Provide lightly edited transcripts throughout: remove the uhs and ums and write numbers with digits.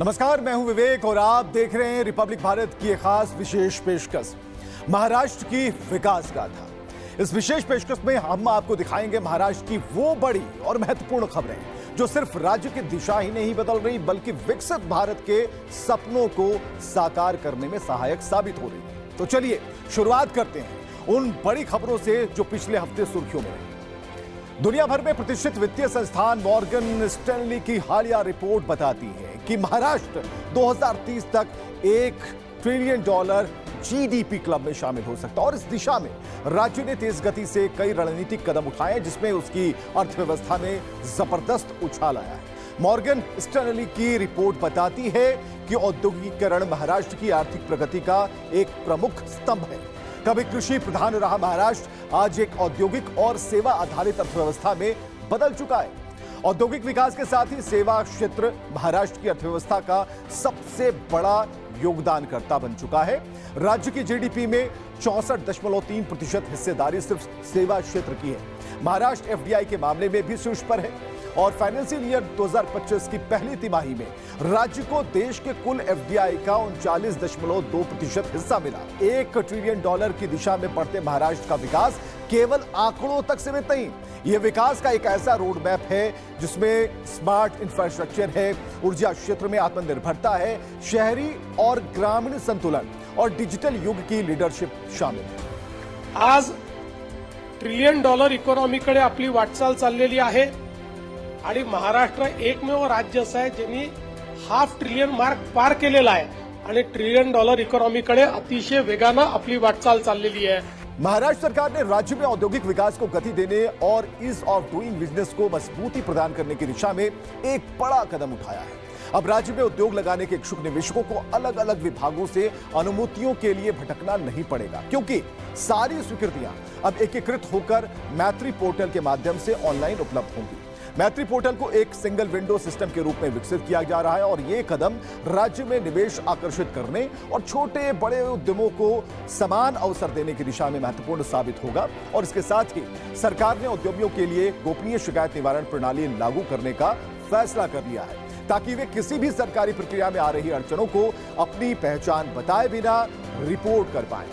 नमस्कार, मैं हूं विवेक और आप देख रहे हैं रिपब्लिक भारत की एक खास विशेष पेशकश महाराष्ट्र की विकास गाथा। इस विशेष पेशकश में हम आपको दिखाएंगे महाराष्ट्र की वो बड़ी और महत्वपूर्ण खबरें जो सिर्फ राज्य की दिशा ही नहीं बदल रही बल्कि विकसित भारत के सपनों को साकार करने में सहायक साबित हो रही। तो चलिए शुरुआत करते हैं उन बड़ी खबरों से जो पिछले हफ्ते सुर्खियों में रही। दुनिया भर में प्रतिष्ठित वित्तीय संस्थान मॉर्गन स्टैनली की हालिया रिपोर्ट बताती है कि महाराष्ट्र 2030 तक $1 ट्रिलियन जीडीपी क्लब में शामिल हो सकता है और इस दिशा में राज्य ने तेज गति से कई रणनीतिक कदम उठाए हैं जिसमें उसकी अर्थव्यवस्था में जबरदस्त उछाल आया है। मॉर्गन स्टैनली की रिपोर्ट बताती है कि औद्योगिकीकरण महाराष्ट्र की आर्थिक प्रगति का एक प्रमुख स्तंभ है। कभी कृषि प्रधान रहा महाराष्ट्र आज एक औद्योगिक और सेवा आधारित अर्थव्यवस्था में बदल चुका है। औद्योगिक विकास के साथ ही सेवा क्षेत्र महाराष्ट्र की अर्थव्यवस्था का सबसे बड़ा योगदानकर्ता बन चुका है। राज्य की जीडीपी में 64.3% हिस्सेदारी सिर्फ सेवा क्षेत्र की है। महाराष्ट्र एफडीआई के मामले में भी शीर्ष पर है और फाइनेंशियल ईयर 2025 की पहली तिमाही में राज्य को देश के कुल एफडीआई का 39.2% हिस्सा मिला। $1 ट्रिलियन की दिशा में बढ़ते महाराष्ट्र का विकास केवल आंकड़ों तक सीमित नहीं, यह विकास का एक ऐसा रोड मैप है जिसमें स्मार्ट इंफ्रास्ट्रक्चर है, ऊर्जा क्षेत्र में आत्मनिर्भरता है, शहरी और ग्रामीण संतुलन और डिजिटल युग की लीडरशिप शामिल है। आज $1 ट्रिलियन इकॉनॉमीकडे आपली वाटचाल चाललेली आहे आणि महाराष्ट्र एकमेव राज्य असं आहे ज्यांनी $500 ट्रिलियन मार्क पार केलेला आहे आणि $1 ट्रिलियन इकॉनॉमीकडे अतिशय वेगानं आपली वाटचाल चाललेली आहे। महाराष्ट्र सरकार ने राज्य में औद्योगिक विकास को गति देने और ईज ऑफ डूइंग बिजनेस को मजबूती प्रदान करने की दिशा में एक बड़ा कदम उठाया है। अब राज्य में उद्योग लगाने के इच्छुक निवेशकों को अलग अलग विभागों से अनुमतियों के लिए भटकना नहीं पड़ेगा क्योंकि सारी स्वीकृतियां अब एकीकृत होकर मैत्री पोर्टल के माध्यम से ऑनलाइन उपलब्ध होंगी। मैत्री पोर्टल को एक सिंगल विंडो सिस्टम के रूप में विकसित किया जा रहा है और यह कदम राज्य में निवेश आकर्षित करने और छोटे बड़े उद्यमों को समान अवसर देने की दिशा में महत्वपूर्ण साबित होगा। और इसके साथ ही सरकार ने उद्यमियों के लिए गोपनीय शिकायत निवारण प्रणाली लागू करने का फैसला कर लिया है ताकि वे किसी भी सरकारी प्रक्रिया में आ रही अड़चनों को अपनी पहचान बताए बिना रिपोर्ट कर पाए।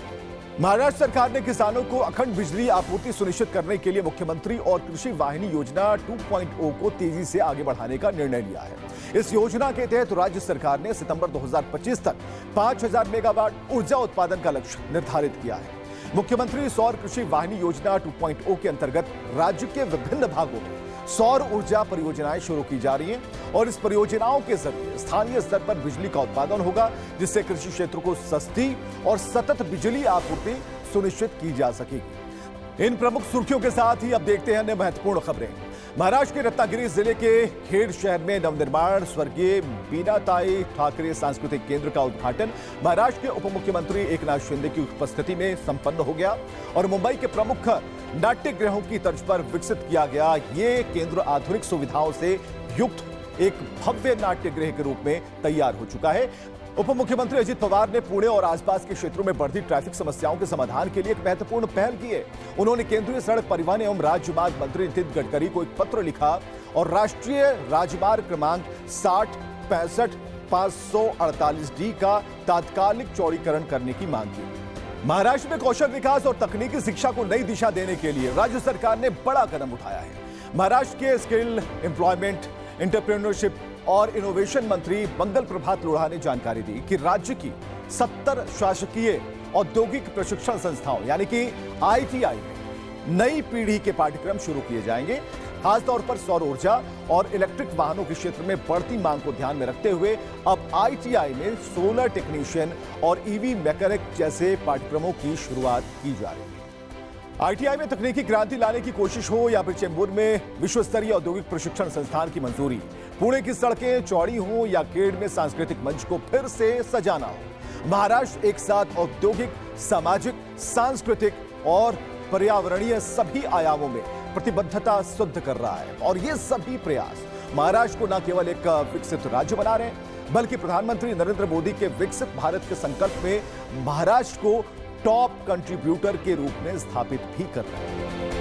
महाराष्ट्र सरकार ने किसानों को अखंड बिजली आपूर्ति सुनिश्चित करने के लिए मुख्यमंत्री और कृषि वाहिनी योजना 2.0 को तेजी से आगे बढ़ाने का निर्णय लिया है। इस योजना के तहत राज्य सरकार ने सितंबर 2025 तक 5000 मेगावाट ऊर्जा उत्पादन का लक्ष्य निर्धारित किया है। मुख्यमंत्री सौर कृषि वाहिनी योजना 2.0 के अंतर्गत राज्य के विभिन्न भागों में सौर ऊर्जा परियोजनाएं शुरू की जा रही हैं और इस परियोजनाओं के जरिए स्थानीय स्तर पर बिजली का उत्पादन होगा जिससे कृषि क्षेत्र को सस्ती और सतत बिजली आपूर्ति सुनिश्चित की जा सकेगी। इन प्रमुख सुर्खियों के साथ ही अब देखते हैं अन्य महत्वपूर्ण खबरें। महाराष्ट्र के रत्नागिरी जिले के खेड़ शहर में नवनिर्माण स्वर्गीय बीनाताई ठाकरे सांस्कृतिक केंद्र का उद्घाटन महाराष्ट्र के उप मुख्यमंत्री एकनाथ शिंदे की उपस्थिति में संपन्न हो गया और मुंबई के प्रमुख नाट्यगृहों की तर्ज पर विकसित किया गया ये केंद्र आधुनिक सुविधाओं से युक्त एक भव्य नाट्यगृह के रूप में तैयार हो चुका है। उप मुख्यमंत्री अजित पवार ने पुणे और आसपास के क्षेत्रों में बढ़ती ट्रैफिक समस्याओं के समाधान के लिए एक महत्वपूर्ण पहल की है। उन्होंने केंद्रीय सड़क परिवहन एवं राजमार्ग मंत्री नितिन गडकरी को एक पत्र लिखा और राष्ट्रीय राजमार्ग क्रमांक 606548D का तात्कालिक चौड़ीकरण करने की मांग की। महाराष्ट्र में कौशल विकास और तकनीकी शिक्षा को नई दिशा देने के लिए राज्य सरकार ने बड़ा कदम उठाया है। महाराष्ट्र के स्किल एम्प्लॉयमेंट, एंटरप्रेन्योरशिप और इनोवेशन मंत्री मंगल प्रभात लोढ़ा ने जानकारी दी कि राज्य की 70 शासकीय औद्योगिक प्रशिक्षण संस्थाओं यानी कि आईटीआई में नई पीढ़ी के पाठ्यक्रम शुरू किए जाएंगे। खासतौर पर सौर ऊर्जा और इलेक्ट्रिक वाहनों के क्षेत्र में बढ़ती मांग को ध्यान में रखते हुए अब आईटीआई में सोलर टेक्नीशियन और ईवी मैकेनिक जैसे पाठ्यक्रमों की शुरुआत की जा रही है। आईटीआई में तकनीकी क्रांति लाने की कोशिश हो या फिर चेंबूर में विश्व स्तरीय औद्योगिक प्रशिक्षण संस्थान की मंजूरी, पुणे की सड़कें चौड़ी हो या खेड़ में सांस्कृतिक मंच को फिर से सजाना हो, महाराष्ट्र एक साथ औद्योगिक, सामाजिक, सांस्कृतिक और पर्यावरणीय सभी आयामों में प्रतिबद्धता सिद्ध कर रहा है और ये सभी प्रयास महाराष्ट्र को न केवल एक विकसित राज्य बना रहे हैं बल्कि प्रधानमंत्री नरेंद्र मोदी के विकसित भारत के संकल्प में महाराष्ट्र को टॉप कंट्रीब्यूटर के रूप में स्थापित भी कर रहे हैं।